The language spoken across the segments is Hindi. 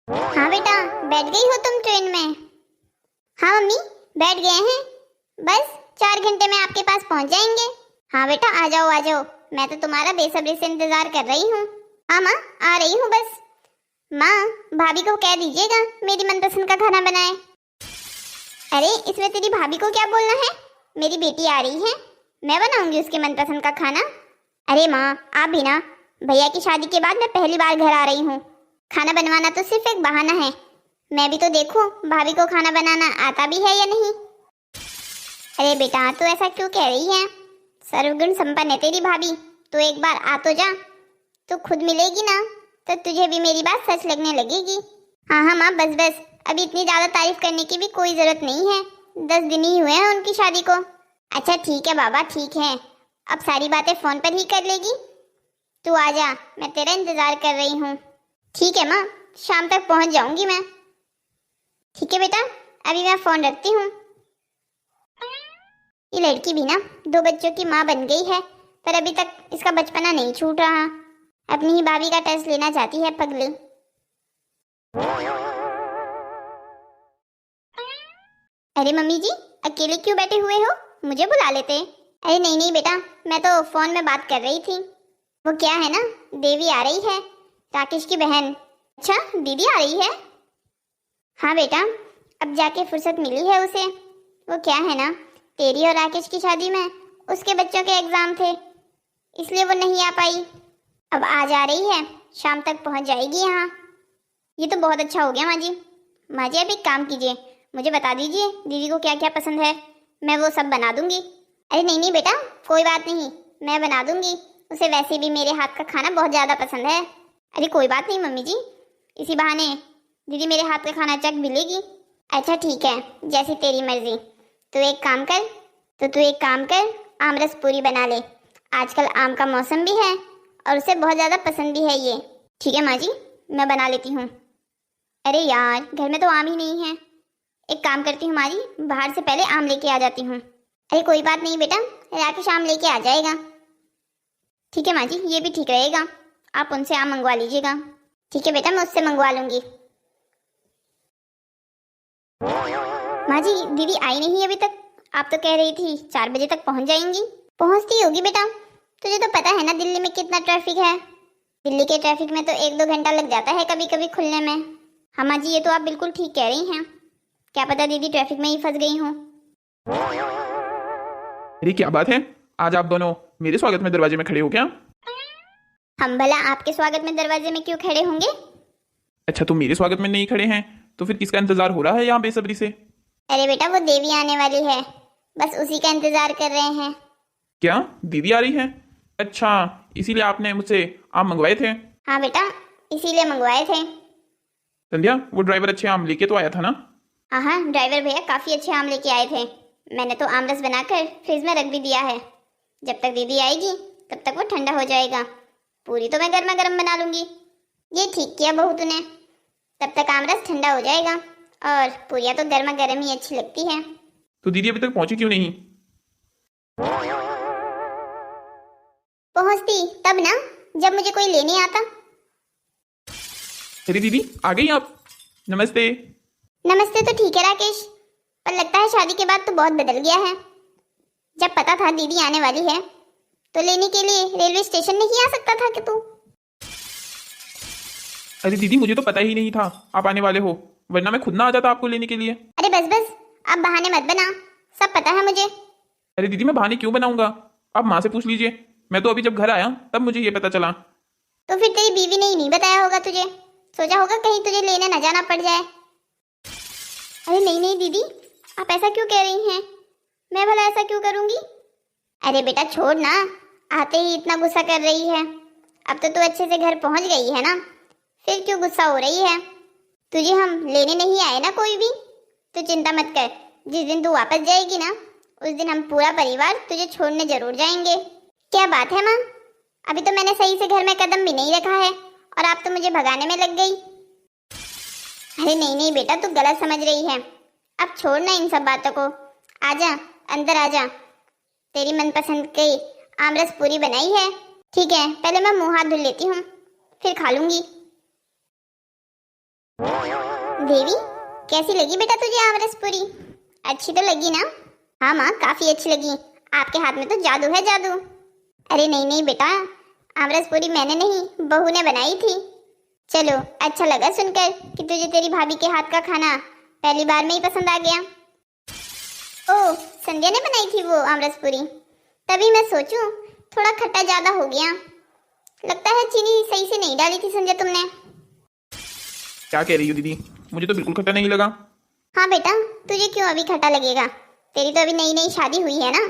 हाँ बेटा, बैठ गई हो तुम ट्रेन में? हाँ मम्मी, बैठ गए हैं। बस 4 घंटे में आपके पास पहुंच जाएंगे। हाँ बेटा, आ जाओ आ जाओ, मैं तो तुम्हारा बेसब्री से इंतजार कर रही हूँ। हाँ माँ, आ रही हूँ बस। माँ, भाभी को कह दीजिएगा मेरी मनपसंद का खाना बनाए। अरे इसमें तेरी भाभी को क्या बोलना है? मेरी बेटी आ रही है, मैं बनाऊंगी उसके मनपसंद का खाना। अरे माँ, आप भी ना, भैया की शादी के बाद मैं पहली बार घर आ रही हूँ। खाना बनवाना तो सिर्फ एक बहाना है। मैं भी तो देखूं भाभी को खाना बनाना आता भी है या नहीं। अरे बेटा, तू ऐसा क्यों कह रही है? सर्वगुण संपन्न है तेरी भाभी, तो एक बार आ तो जा। तू खुद मिलेगी ना तो तुझे भी मेरी बात सच लगने लगेगी। हाँ हाँ माँ, बस बस, अभी इतनी ज्यादा तारीफ करने की भी कोई जरूरत नहीं है। 10 दिन ही हुए हैं उनकी शादी को। अच्छा ठीक है बाबा, ठीक है, अब सारी बातें फोन पर ही कर लेगी। तू आ जा, मैं तेरा इंतजार कर रही हूँ। ठीक है माँ, शाम तक पहुँच जाऊंगी मैं। ठीक है बेटा, अभी मैं फोन रखती हूँ। ये लड़की भी ना 2 बच्चों की माँ बन गई है, पर अभी तक इसका बचपना नहीं छूट रहा। अपनी ही भाभी का टेस्ट लेना चाहती है पगली। अरे मम्मी जी, अकेले क्यों बैठे हुए हो? मुझे बुला लेते। अरे नहीं नहीं बेटा, मैं तो फोन में बात कर रही थी। वो क्या है ना, देवी आ रही है, राकेश की बहन। अच्छा, दीदी आ रही है? हाँ बेटा, अब जाके फुर्सत मिली है उसे। वो क्या है ना, तेरी और राकेश की शादी में उसके बच्चों के एग्जाम थे, इसलिए वो नहीं आ पाई। अब आ जा रही है, शाम तक पहुंच जाएगी यहाँ। ये तो बहुत अच्छा हो गया माँ जी। माँ जी, आप एक काम कीजिए, मुझे बता दीजिए दीदी को क्या क्या पसंद है, मैं वो सब बना दूंगी। अरे नहीं नहीं बेटा, कोई बात नहीं, मैं बना दूंगी। उसे वैसे भी मेरे हाथ का खाना बहुत ज़्यादा पसंद है। अरे कोई बात नहीं मम्मी जी, इसी बहाने दीदी मेरे हाथ का खाना चख भी लेगी। अच्छा ठीक है, जैसी तेरी मर्जी। तू एक काम कर, आमरस पूरी बना ले। आजकल आम का मौसम भी है और उसे बहुत ज़्यादा पसंद भी है ये। ठीक है माँ जी, मैं बना लेती हूँ। अरे यार, घर में तो आम ही नहीं है। एक काम करती हूँ माँ जी, बाहर से पहले आम लेके आ जाती हूँ। अरे कोई बात नहीं बेटा, राकेश आम लेके आ जाएगा। ठीक है माँ जी, ये भी ठीक रहेगा, आप उनसे आम मंगवा लीजिएगा। ठीक है बेटा, मैं उससे मंगवा लूंगी। माँ जी, दीदी आई नहीं अभी तक। आप तो कह रही थी 4 बजे तक पहुँच जाएंगी। पहुँचती होगी बेटा, तुझे तो पता है ना दिल्ली में कितना ट्रैफिक है। दिल्ली के ट्रैफिक में तो 1-2 घंटा लग जाता है कभी कभी खुलने में। हाँ माँ जी, ये तो आप बिल्कुल ठीक कह रही हैं। क्या पता दीदी ट्रैफिक में ही फंस गई हूँ। अरे क्या बात है, आज आप दोनों मेरे स्वागत में दरवाजे में खड़े हो क्या? हम भला आपके स्वागत में दरवाजे में क्यों खड़े होंगे? अच्छा, तो मेरे स्वागत में नहीं खड़े हैं तो फिर किसका इंतजार हो रहा है यहाँ बेसब्री से? अरे बेटा, वो देवी आने वाली है, बस उसी का इंतजार कर रहे हैं। क्या दीदी आ रही है? अच्छा, इसीलिए आपने मुझसे आम मंगवाए थे। हाँ बेटा, इसीलिए मंगवाए थे। संध्या, वो ड्राइवर अच्छे आम लेके तो आया था ना? हाँ हाँ, ड्राइवर भैया काफ़ी अच्छे आम लेके आए थे। मैंने तो आमरस बनाकर फ्रिज में रख भी दिया है। जब तक दीदी आएगी तब तक वो ठंडा हो जाएगा। पूरी तो मैं गर्मा गर्म बना लूंगी। ये ठीक किया बहू तूने, तब तक आमरस ठंडा हो जाएगा और पूरियाँ तो गर्मा गर्म ही अच्छी लगती है। तो दीदी अभी तक पहुंची क्यों नहीं? पहुँचती तब ना, जब मुझे कोई लेने आता। अरे दीदी आ गई आप, नमस्ते। नमस्ते तो ठीक है राकेश, पर लगता है शादी के बाद तो बहुत बदल गया है। जब पता था दीदी आने वाली है तो लेने के लिए रेलवे स्टेशन नहीं आ सकता था कि तू? अरे दीदी, मुझे तो पता ही नहीं था आप आने वाले हो, वरना मैं खुद ना आ जाता आपको लेने के लिए। अरे बस बस, अब बहाने मत बना, सब पता है मुझे। अरे दीदी, मैं बहाने क्यों बनाऊंगा? आप माँ से पूछ लीजिए, मैं तो अभी जब घर आया तब मुझे ये पता चला। तो फिर तेरी बीवी ने ही नहीं बताया होगा तुझे, सोचा होगा कहीं तुझे लेने न जाना पड़ जाए। अरे नहीं नहीं दीदी, आप ऐसा क्यों कह रही हैं? मैं भला ऐसा क्यों करूंगी? अरे बेटा छोड़ ना, आते ही इतना गुस्सा कर रही है। अब तो तू अच्छे से घर पहुंच गई है ना, फिर क्यों गुस्सा हो रही है? तुझे हम लेने नहीं आए ना कोई भी, तो चिंता मत कर। जिस दिन तू वापस जाएगी ना, उस दिन हम पूरा परिवार तुझे छोड़ने जरूर जाएंगे। क्या बात है माँ, अभी तो मैंने सही से घर में कदम भी नहीं रखा है और आप तो मुझे भगाने में लग गई। अरे नहीं नहीं बेटा, तू गलत समझ रही है। अब छोड़ ना इन सब बातों को, आजा अंदर आजा। तेरी मनपसंद की आमरस पूरी बनाई है। ठीक है, पहले मैं मुंह हाथ धुल लेती हूँ, फिर खा लूंगी। देवी, कैसी लगी बेटा तुझे आमरस पूरी? अच्छी तो लगी ना? हाँ माँ, काफी अच्छी लगी। आपके हाथ में तो जादू है, जादू। अरे नहीं नहीं बेटा, आमरस पूरी मैंने नहीं, बहू ने बनाई थी। चलो, अच्छा लगा सुनकर कि तुझे तेरी भाभी के हाथ का खाना पहली बार में ही पसंद आ गया। ओह, संध्या ने बनाई थी वो आमरस पूरी, तभी मैं सोचूं थोड़ा खट्टा ज्यादा हो गया। लगता है चीनी सही से नहीं डाली थी संध्या तुमने। क्या कह रही हो दीदी? मुझे तो बिल्कुल खट्टा नहीं लगा। हाँ बेटा, तुझे क्यों अभी खट्टा लगेगा? तेरी तो अभी नई नई शादी हुई है ना।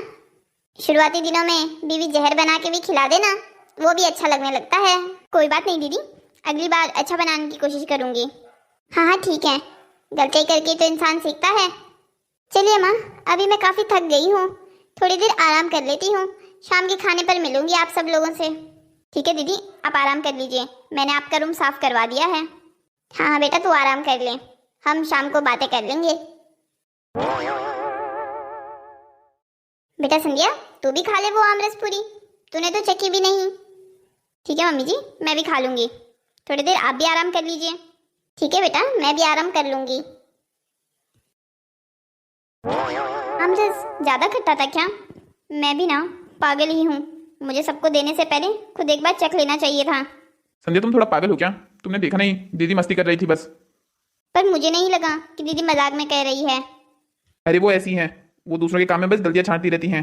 शुरुआती दिनों में बीवी जहर बना के भी खिला देना, वो भी अच्छा लगने लगता है। कोई बात नहीं दीदी, अगली बार अच्छा बनाने की कोशिश करूंगी। हाँ हाँ ठीक है, गलती करके तो इंसान सीखता है। चलिए माँ, अभी मैं काफी थक गई हूँ, थोड़ी देर आराम कर लेती हूँ। शाम के खाने पर मिलूंगी आप सब लोगों से। ठीक है दीदी, आप आराम कर लीजिए, मैंने आपका रूम साफ करवा दिया है। हाँ हाँ बेटा, तू आराम कर ले, हम शाम को बातें कर लेंगे। बेटा संध्या, तू भी खा ले वो आमरस पूरी, तूने तो चखी भी नहीं। ठीक है मम्मी जी, मैं भी खा लूंगी। थोड़ी देर आप भी आराम कर लीजिए। ठीक है बेटा, मैं भी आराम कर लूंगी। आमरस ज्यादा खट्टा था क्या? मैं भी ना पागल ही हूँ, मुझे सबको देने से पहले खुद एक बार चख लेना चाहिए था। संध्या, तुम थोड़ा पागल हो क्या? तुमने देखा नहीं, दीदी मस्ती कर रही थी बस। पर मुझे नहीं लगा कि दीदी मजाक में कह रही है। अरे वो ऐसी हैं, वो दूसरों के काम में बस गलतियां छांटती रहती हैं।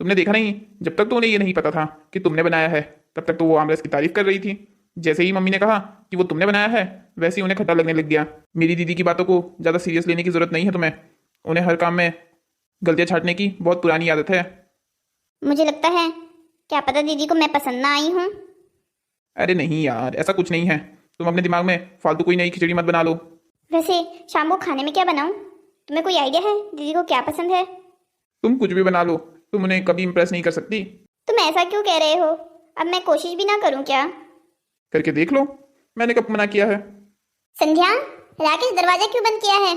तुमने देखा नहीं, जब तक तो उन्हें ये नहीं पता था कि तुमने बनाया है, तब तक तो वो आमरस की तारीफ कर रही थी। जैसे ही मम्मी ने कहा कि वो तुमने बनाया है, वैसे ही उन्हें खट्टा लगने लग गया। मेरी दीदी की बातों को ज़्यादा सीरियस लेने की जरूरत नहीं है तुम्हें। उन्हें हर काम में गलतियां छांटने की बहुत पुरानी आदत है। मुझे लगता है, क्या पता दीदी को मैं पसंद ना आई हूँ। अरे नहीं यार, ऐसा कुछ नहीं है। तुम अपने दिमाग में फालतू कोई नई खिचड़ी मत बना लो। वैसे शाम को खाने में क्या बनाऊं? तुम्हें कोई आइडिया है दीदी को क्या पसंद है? तुम कुछ भी बना लो, तुम उन्हें कभी इंप्रेस नहीं कर सकती। तुम ऐसा क्यों कह रहे हो? अब मैं कोशिश भी ना करूं क्या? करके देख लो, मैंने कब मना किया है? संध्या, राकेश दरवाजा क्यों बंद किया है?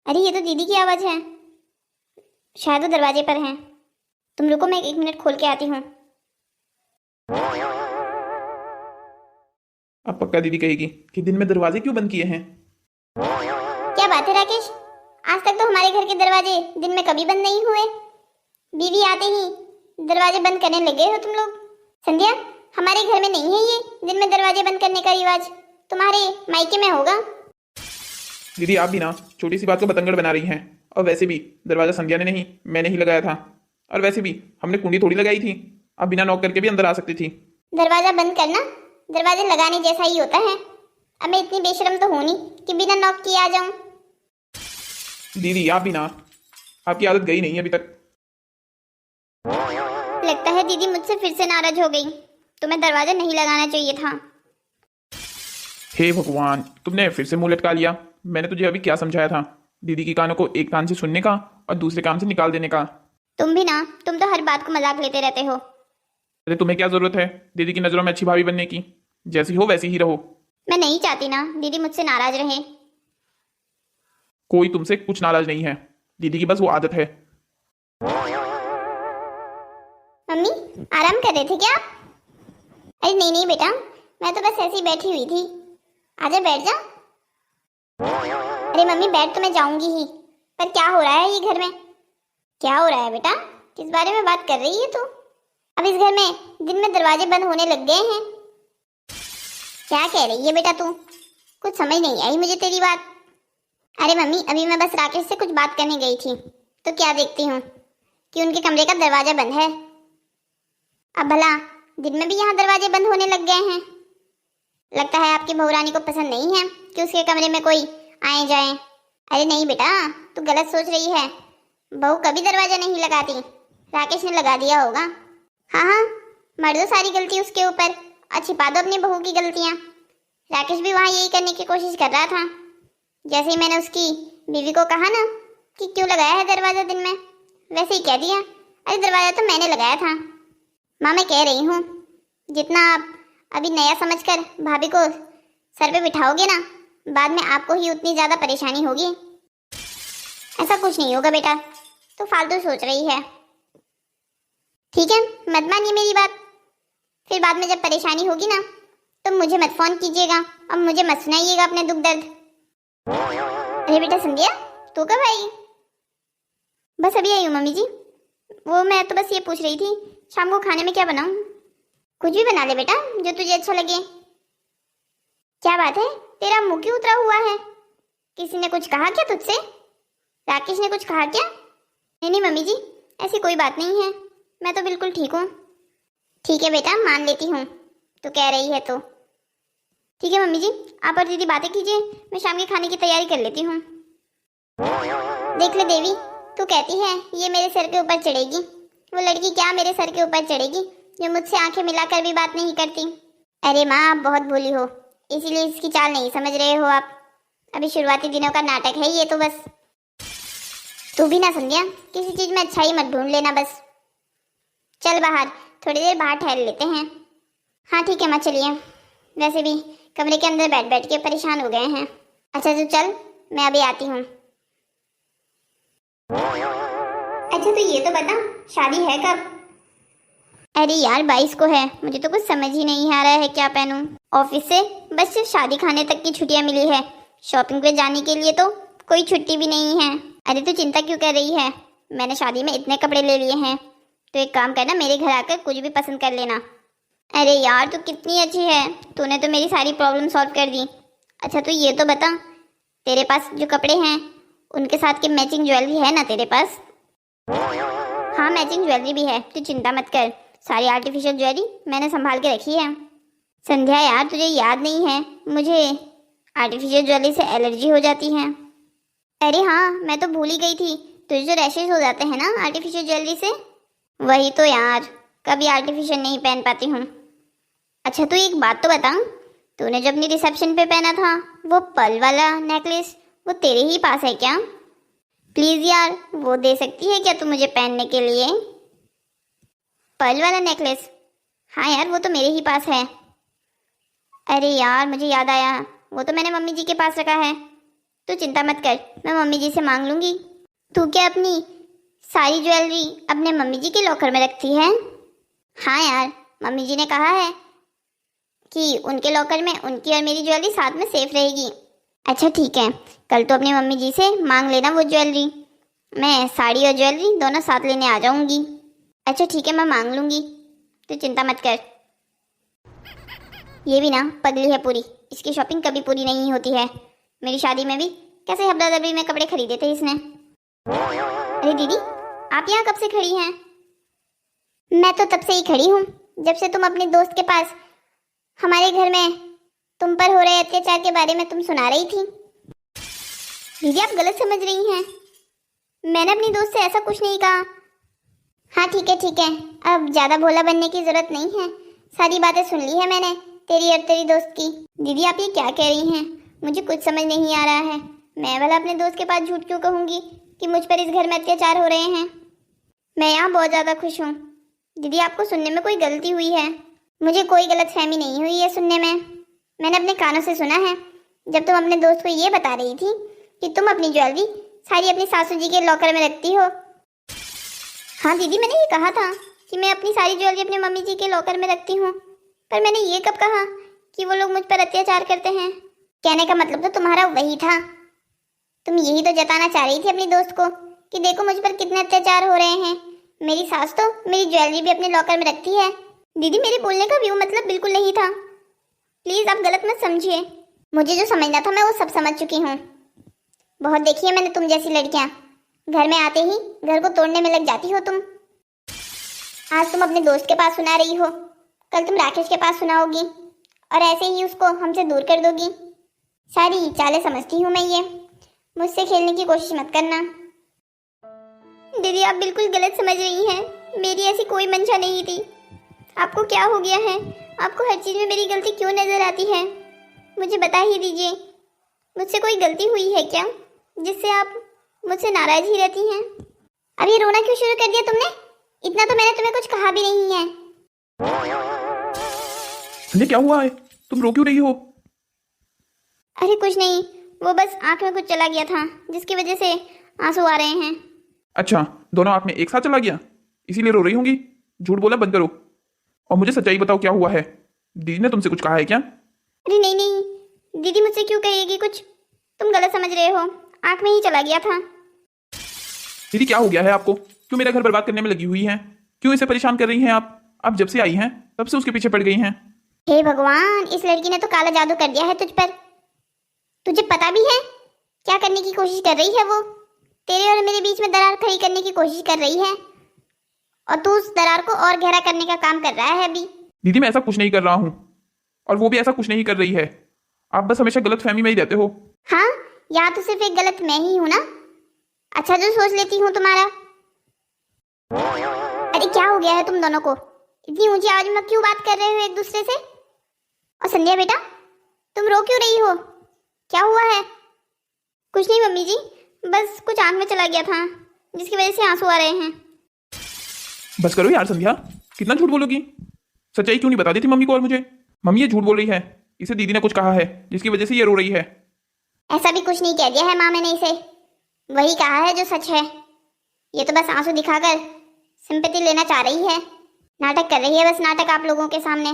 अरे ये तो दीदी की आवाज है, शायद वो दरवाजे पर हैं। तुम रुको, मैं 1 मिनट खोल के आती हूँ। अब पक्का दीदी कहेगी कि दिन में दरवाजे क्यों बंद किए हैं। क्या बात है राकेश, आज तक तो हमारे घर के दरवाजे दिन में कभी बंद नहीं हुए। बीवी आते ही दरवाजे बंद करने लगे हो तुम लोग। संध्या, हमारे घर में नहीं है ये दिन में दरवाजे बंद करने का रिवाज, तुम्हारे मायके में होगा। दीदी आप भी ना छोटी सी बात को बतंगड़ बना रही हैं। और वैसे भी दरवाजा संध्या ने नहीं, मैंने ही लगाया था। और वैसे भी हमने कुंडी थोड़ी लगाई थी, आप बिना नॉक करके भी अंदर आ सकती थी। दरवाजा बंद करना दरवाजे लगाने जैसा ही होता है। अब मैं इतनी बेशर्म तो हूं नहीं कि बिना नॉक किए आ जाऊं। दीदी आप भी ना, आपकी आदत गई नहीं अभी तक। लगता है दीदी मुझसे फिर से नाराज हो गई। तुम्हें दरवाजा नहीं लगाना चाहिए था। हे भगवान, तुमने फिर से मुंह लटका लिया। मैंने तुझे अभी क्या समझाया था? दीदी की कानों को एक कान से सुनने का और दूसरे कान से निकाल देने का। तुम भी ना, तुम तो हर बात को मजाक लेते रहते हो। अरे तुम्हें क्या जरूरत है दीदी की नजरों में अच्छी भाभी बनने की? जैसी हो वैसी ही रहो। मैं नहीं चाहती ना दीदी मुझसे नाराज रहे। कोई तुमसे कुछ नाराज नहीं है, दीदी की बस वो आदत है। मम्मी, आराम कर रहे थे क्या आप? अरे नहीं नहीं बेटा, मैं तो बस ऐसे ही बैठी हुई थी। आजा बैठ जा। अरे मम्मी, बैठ तो मैं जाऊंगी ही, पर क्या हो रहा है ये घर में? क्या हो रहा है बेटा? किस बारे में बात कर रही है तू? अब इस घर में दिन में दरवाजे बंद होने लग गए हैं। क्या कह रही है बेटा तू? कुछ समझ नहीं आई मुझे तेरी बात। अरे मम्मी, अभी मैं बस राकेश से कुछ बात करने गई थी, तो क्या देखती हूँ कि उनके कमरे का दरवाजा बंद है। अब भला दिन में भी यहाँ दरवाजे बंद होने लग गए हैं। लगता है आपकी बहू रानी को पसंद नहीं है कि उसके कमरे में कोई आए जाए। अरे नहीं बेटा, तू गलत सोच रही है। बहू कभी दरवाजा नहीं लगाती, राकेश ने लगा दिया होगा। हाँ हाँ, मर दो सारी गलती उसके ऊपर और छिपा दो अपनी बहू की गलतियाँ। राकेश भी वहाँ यही करने की कोशिश कर रहा था। जैसे ही मैंने उसकी बीवी को कहा ना कि क्यों लगाया है दरवाजा दिन में, वैसे ही कह दिया, अरे दरवाजा तो मैंने लगाया था। माँ मैं कह रही हूँ, जितना आप अभी नया समझकर भाभी को सर पे बिठाओगे ना, बाद में आपको ही उतनी ज़्यादा परेशानी होगी। ऐसा कुछ नहीं होगा बेटा, तो फालतू सोच रही है। ठीक है, मत मानिए मेरी बात। फिर बाद में जब परेशानी होगी ना, तुम मुझे मत फोन कीजिएगा और मुझे मत सुनाइएगा अपने दुख दर्द। अरे बेटा संध्या, तू कब आई? बस अभी आई हूँ मम्मी जी। वो मैं तो बस ये पूछ रही थी शाम को खाने में क्या बनाऊं? कुछ भी बना ले बेटा, जो तुझे अच्छा लगे। क्या बात है, तेरा मुंह क्यों उतरा हुआ है? किसी ने कुछ कहा क्या तुझसे? राकेश ने कुछ कहा क्या? नहीं मम्मी जी, ऐसी कोई बात नहीं है, मैं तो बिल्कुल ठीक हूँ। ठीक है बेटा, मान लेती हूँ, तू कह रही है तो। ठीक है मम्मी जी, आप और दीदी बातें कीजिए, मैं शाम के खाने की तैयारी कर लेती हूँ। देख ले देवी, तू कहती है ये मेरे सर के ऊपर चढ़ेगी, वो लड़की क्या मेरे सर के ऊपर चढ़ेगी जो मुझसे आंखें मिलाकर भी बात नहीं करती? अरे माँ, आप बहुत भोली हो, इसीलिए इसकी चाल नहीं समझ रहे हो आप। अभी शुरुआती दिनों का नाटक है ये तो बस। तू भी ना संध्या, किसी चीज में अच्छाई मत ढूंढ लेना बस। चल बाहर, थोड़ी देर बाहर ठहर लेते हैं। हाँ ठीक है माँ, चलिए। वैसे भी कमरे के अंदर बैठ बैठ के परेशान हो गए हैं। अच्छा तो चल, मैं अभी आती हूँ। अच्छा तो ये तो बता, शादी है कब? अरे यार 22 को है, मुझे तो कुछ समझ ही नहीं आ रहा है क्या पहनूं। ऑफिस से बस सिर्फ शादी खाने तक की छुट्टियां मिली है, शॉपिंग पे जाने के लिए तो कोई छुट्टी भी नहीं है। अरे तू चिंता क्यों कर रही है, मैंने शादी में इतने कपड़े ले लिए हैं, तो एक काम करना, मेरे घर आकर कुछ भी पसंद कर लेना। अरे यार तू कितनी अच्छी है, तूने तो मेरी सारी प्रॉब्लम सॉल्व कर दी। अच्छा तो ये तो बता, तेरे पास जो कपड़े हैं उनके साथ की मैचिंग ज्वेलरी है ना तेरे पास? हाँ मैचिंग ज्वेलरी भी है, तू चिंता मत कर, सारी आर्टिफिशियल ज्वेलरी मैंने संभाल के रखी है। संध्या यार तुझे याद नहीं है, मुझे आर्टिफिशियल ज्वेलरी से एलर्जी हो जाती है। अरे हाँ, मैं तो भूल ही गई थी, तुझे जो रैशेज हो जाते हैं ना आर्टिफिशियल ज्वेलरी से, वही तो यार, कभी आर्टिफिशियल नहीं पहन पाती हूँ। अच्छा तू एक बात तो बता, तूने जब अपनी रिसेप्शन पे पहना था वो पर्ल वाला नेकलेस, वो तेरे ही पास है क्या? प्लीज यार वो दे सकती है क्या तू मुझे पहनने के लिए? पर्ल वाला नेकलेस? हाँ यार वो तो मेरे ही पास है। अरे यार मुझे याद आया, वो तो मैंने मम्मी जी के पास रखा है। तू चिंता मत कर, मैं मम्मी जी से मांग लूंगी। तू क्या अपनी सारी ज्वेलरी अपने मम्मी जी के लॉकर में रखती है? हाँ यार, मम्मी जी ने कहा है कि उनके लॉकर में उनकी और मेरी ज्वेलरी साथ में सेफ रहेगी। अच्छा ठीक है, कल तो अपनी मम्मी जी से मांग लेना वो ज्वेलरी, मैं साड़ी और ज्वेलरी दोनों साथ लेने आ जाऊंगी। अच्छा ठीक है, मैं मांग लूंगी, तो चिंता मत कर। ये भी ना पगली है पूरी, इसकी शॉपिंग कभी पूरी नहीं होती है। मेरी शादी में भी कैसे हबड़ा दबड़ी में कपड़े खरीदे थे इसने। अरे दीदी, आप यहाँ कब से खड़ी हैं? मैं तो तब से ही खड़ी हूँ जब से तुम अपने दोस्त के पास हमारे घर में तुम पर हो रहे अत्याचार के बारे में तुम सुना रही थी। दीदी आप गलत समझ रही हैं, मैंने अपनी दोस्त से ऐसा कुछ नहीं कहा। हाँ ठीक है, अब ज्यादा भोला बनने की जरूरत नहीं है, सारी बातें सुन ली है मैंने तेरी और तेरी दोस्त की। दीदी आप ये क्या कह रही हैं, मुझे कुछ समझ नहीं आ रहा है। मैं भला अपने दोस्त के पास झूठ क्यों कहूँगी कि मुझ पर इस घर में अत्याचार हो रहे हैं? मैं यहाँ बहुत ज़्यादा खुश हूँ। दीदी आपको सुनने में कोई गलती हुई है? मुझे कोई गलतफहमी नहीं हुई है सुनने में, मैंने अपने कानों से सुना है जब तुम अपने दोस्त को ये बता रही थी कि तुम अपनी ज्वेलरी सारी अपनी सासू जी के लॉकर में रखती हो। हाँ दीदी, मैंने ये कहा था कि मैं अपनी सारी ज्वेलरी अपनी मम्मी जी के लॉकर में रखती हूँ, पर मैंने ये कब कहा कि वो लोग मुझ पर अत्याचार करते हैं? कहने का मतलब तो तुम्हारा वही था, तुम यही तो जताना चाह रही थी अपनी दोस्त को कि देखो मुझ पर कितने अत्याचार हो रहे हैं, मेरी सास तो मेरी ज्वेलरी भी अपने लॉकर में रखती है। दीदी मेरे बोलने का व्यू मतलब बिल्कुल नहीं था, प्लीज आप गलत मत समझिए, मुझे जो समझना था मैं वो सब समझ चुकी हूँ। बहुत देखी है मैंने तुम जैसी लड़कियां, घर में आते ही घर को तोड़ने में लग जाती हो तुम। आज तुम अपने दोस्त के पास सुना रही हो, कल तुम राकेश के पास सुनाओगी और ऐसे ही उसको हमसे दूर कर दोगी। सारी चालें समझती हूँ मैं, ये मुझसे खेलने की कोशिश मत करना। दीदी आप बिल्कुल गलत समझ रही हैं, मेरी ऐसी कोई मंशा नहीं थी। आपको क्या हो गया है, आपको हर चीज में मेरी गलती क्यों नजर आती है? मुझे बता ही दीजिए, मुझसे कोई गलती हुई है क्या जिससे आप मुझसे नाराज ही रहती हैं? अब ये रोना क्यों शुरू कर दिया तुमने? इतना तो मैंने तुम्हें कुछ कहा भी नहीं है। संजय क्या हुआ है, तुम रो क्यों रही हो? अरे कुछ नहीं, वो बस आंख में कुछ चला गया था जिसकी वजह से आंसू आ रहे हैं। अच्छा, दोनों आंख में एक साथ चला गया, इसीलिए रो रही होंगी। झूठ बोलना बंद करो और मुझे सच्चाई बताओ क्या हुआ है। दीदी ने तुमसे कुछ कहा है क्या? अरे नहीं नहीं, दीदी मुझसे क्यों कहेगी कुछ? तुम गलत समझ रहे हो, आंख में ही चला गया था। दीदी क्या हो गया है आपको? क्यों मेरा घर बर्बाद करने में लगी हुई हैं? क्यों इसे परेशान कर रही हैं आप? आप जब से आई हैं तब से उसके पीछे पड़ गई हैं। हे भगवान, इस लड़की ने तो काला जादू कर दिया है तुझ पर। तुझे पता भी है क्या करने की कोशिश कर रही है वो? तेरे और मेरे बीच में दरार खड़ी करने की कोशिश कर रही है, और तू उस दरार को और गहरा करने का काम कर रहा है अभी। दीदी मैं ऐसा कुछ नहीं कर रहा हूँ, और वो भी ऐसा कुछ नहीं कर रही है। आप बस हमेशा गलत फहमी में ही रहते हो। हाँ, यहाँ तो सिर्फ एक गलत मैं ही हूँ ना। अच्छा जो सोच लेती हूँ तुम्हारा। अरे क्या हो गया है तुम दोनों को? इतनी ऊंची आवाज में क्यों बात कर रहे हो एक दूसरे से? और संध्या बेटा, तुम रो क्यों रही हो? क्या हुआ है? कुछ नहीं मम्मी जी, बस कुछ आंख में चला गया था जिसकी वजह से आंसू आ रहे हैं। बस करो यार संध्या, कितना झूठ बोलोगी? सच्चाई क्यों नहीं बता देती मम्मी को और मुझे? मम्मी ये झूठ बोल रही है, इसे दीदी ने कुछ कहा है जिसकी वजह से ये रो रही है। ऐसा भी कुछ नहीं कह दिया है माँ मैंने इसे, वही कहा है जो सच है। ये तो बस आंसू दिखाकर सिंपैथी लेना चाह रही है, नाटक कर रही है, बस नाटक आप लोगों के सामने।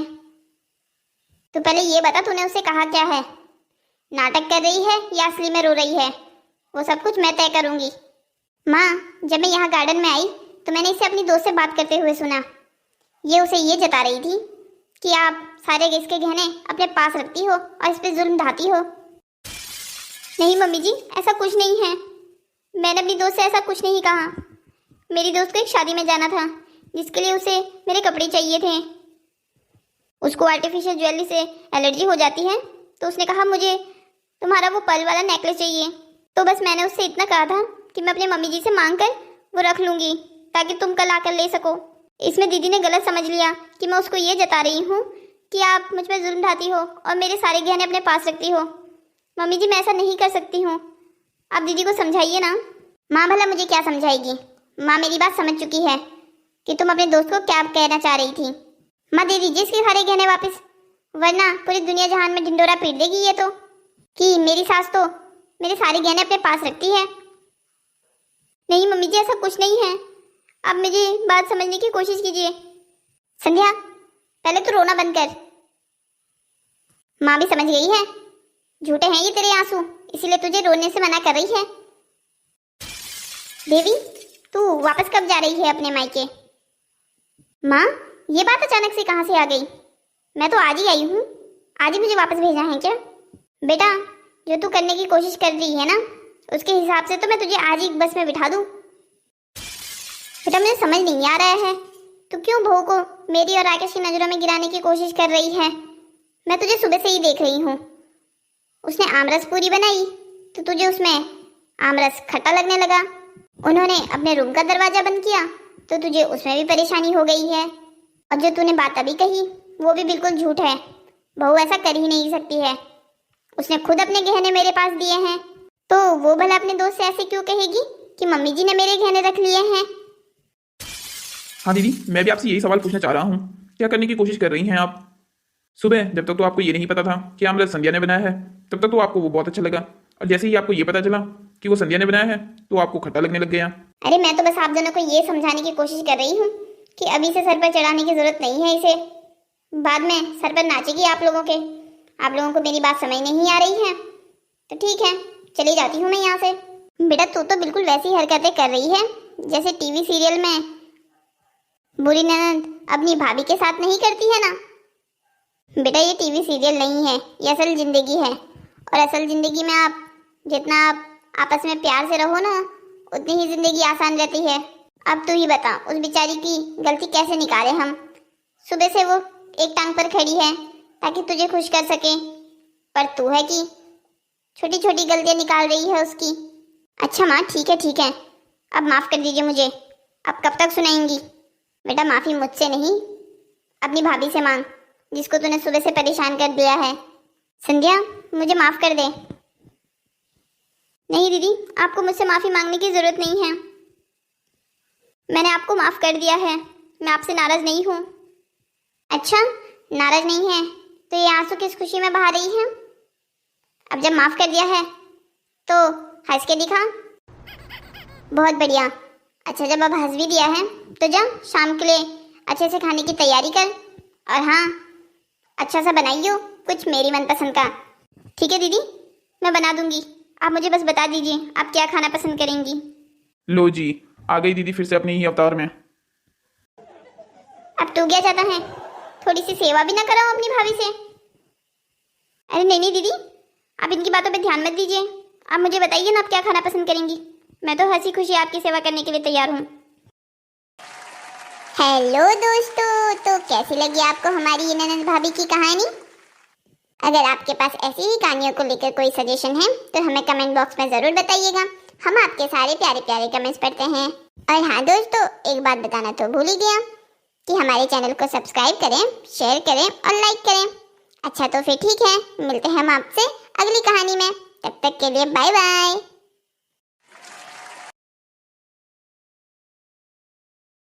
तो पहले ये बता तूने उससे कहा क्या है? नाटक कर रही है या असली में रो रही है? वो सब कुछ मैं तय करूंगी। माँ, जब मैं यहाँ गार्डन में आई तो मैंने इसे अपनी दोस्त से बात करते हुए सुना। ये उसे ये जता रही थी कि आप सारे इसके गहने अपने पास रखती हो और इस पर जुल्म ढाती हो। नहीं मम्मी जी, ऐसा कुछ नहीं है। मैंने अपनी दोस्त से ऐसा कुछ नहीं कहा। मेरी दोस्त को एक शादी में जाना था जिसके लिए उसे मेरे कपड़े चाहिए थे। उसको आर्टिफिशियल ज्वेलरी से एलर्जी हो जाती है, तो उसने कहा मुझे तुम्हारा वो पर्ल वाला नेकलेस चाहिए। तो बस मैंने उससे इतना कहा था कि मैं अपने मम्मी जी से मांग कर वो रख लूंगी ताकि तुम कल आकर ले सको। इसमें दीदी ने गलत समझ लिया कि मैं उसको ये जता रही हूँ कि आप मुझ पर जुल्म ढाती हो और मेरे सारे गहने अपने पास रखती हो। मम्मी जी मैं ऐसा नहीं कर सकती हूँ, आप दीदी को समझाइए ना। माँ भला मुझे क्या समझाएगी? माँ मेरी बात समझ चुकी है कि तुम अपने दोस्त को क्या कहना चाह रही थी। माँ दे दीजिए इसके सारे गहने वापस, वरना पूरी दुनिया जहान में ढिंडोरा पीट देगी ये तो, कि मेरी सास तो मेरे सारे गहने अपने पास रखती है। नहीं मम्मी जी, ऐसा कुछ नहीं है, आप मुझे बात समझने की कोशिश कीजिए। संध्या, पहले तो रोना बंद कर। माँ भी समझ गई है, झूठे हैं ये तेरे आंसू, इसीलिए तुझे रोने से मना कर रही है। देवी, तू वापस कब जा रही है अपने मायके? माँ, ये बात अचानक से कहाँ से आ गई? मैं तो आज ही आई हूँ, आज ही मुझे वापस भेजा है क्या? बेटा, जो तू करने की कोशिश कर रही है ना, उसके हिसाब से तो मैं तुझे आज ही बस में बिठा दूँ। बेटा मुझे समझ नहीं आ रहा है, तू क्यों बहू को मेरी और राकेश की नज़रों में गिराने की कोशिश कर रही है? मैं तुझे सुबह से ही देख रही हूँ। उसने आमरस पूरी बनाई तो तुझे उसमें आमरस खट्टा लगने लगा। उन्होंने अपने रूम का दरवाजा बंद किया तो तुझे उसमें भी परेशानी हो गई है। और जो तूने बात अभी कही वो भी बिल्कुल झूठ है। बहू ऐसा कर ही नहीं सकती है, उसने खुद अपने गहने मेरे पास दिए हैं, तो वो भला अपने दोस्त से ऐसे क्यों कहेगी कि मम्मी जी ने मेरे गहने रख लिए हैं? हाँ दीदी, मैं भी आपसे यही सवाल पूछना चाह रहा हूँ, क्या करने की कोशिश कर रही हैं आप? सुबह जब तक तो आपको ये नहीं पता था कि आमरस संध्या ने बनाया है, तब तक तो आपको वो बहुत अच्छा लगा, और जैसे ही आपको ये पता चला कि वो संध्या ने बनाया है तो आपको खट्टा लगने लग गया। अरे मैं तो बस आप दोनों को ये समझाने की कोशिश कर रही हूँ कि अभी से सर पर चढ़ाने की जरूरत नहीं है इसे, बाद में सर पर नाचेगी आप लोगों के। आप लोगों को मेरी बात समझ नहीं आ रही है तो ठीक है, चली जाती हूँ मैं यहाँ से। बेटा तू तो बिल्कुल वैसी हरकतें कर रही है जैसे टीवी सीरियल में बुरी ननद अपनी भाभी के साथ नहीं करती है ना। बेटा ये टीवी सीरियल नहीं है, ये असल जिंदगी है, और असल जिंदगी में आप जितना आप आपस में प्यार से रहो ना, उतनी ही जिंदगी आसान रहती है। अब तू ही बता, उस बेचारी की गलती कैसे निकाले हम? सुबह से वो एक टांग पर खड़ी है ताकि तुझे खुश कर सके, पर तू है कि छोटी छोटी गलतियां निकाल रही है उसकी। अच्छा माँ ठीक है, अब माफ़ कर दीजिए मुझे। अब कब तक सुनाएंगी? बेटा माफ़ी मुझसे नहीं, अपनी भाभी से मांग जिसको तूने सुबह से परेशान कर दिया है। संध्या मुझे माफ़ कर दे। नहीं दीदी, आपको मुझसे माफ़ी मांगने की ज़रूरत नहीं है, मैंने आपको माफ़ कर दिया है, मैं आपसे नाराज़ नहीं हूँ। अच्छा नाराज़ नहीं है तो ये आंसू किस खुशी में बहा रही है? अब जब माफ़ कर दिया है तो हंस के दिखा। बहुत बढ़िया। अच्छा जब अब हंस भी दिया है तो जा शाम के लिए अच्छे से खाने की तैयारी कर। और हाँ, अच्छा सा बनाइयो, कुछ मेरी मनपसंद का। ठीक है दीदी, मैं बना दूंगी। आप मुझे बस बता दीजिए आप क्या खाना पसंद करेंगी। लो जी, आ गई दीदी फिर से अपने ही अवतार में। अब तो क्या चाहता है, थोड़ी सी सेवा भी ना कराओ अपनी भाभी से। अरे नहीं नहीं दीदी, आप इनकी बातों पे ध्यान मत दीजिए। आप मुझे बताइए ना आप क्या खाना पसंद करेंगी। मैं तो हंसी खुशी आपकी सेवा करने के लिए तैयार हूँ। हेलो दोस्तों, तो कैसी लगी आपको हमारी ये ननद भाभी की कहानी? अगर आपके पास ऐसी ही कहानियों को लेकर कोई सजेशन है तो हमें कमेंट बॉक्स में ज़रूर बताइएगा। हम आपके सारे प्यारे प्यारे कमेंट्स पढ़ते हैं। और हाँ दोस्तों, एक बात बताना तो भूल ही गया कि हमारे चैनल को सब्सक्राइब करें, शेयर करें और लाइक करें। अच्छा तो फिर ठीक है, मिलते हैं हम आपसे अगली कहानी में। तब तक के लिए बाय बाय।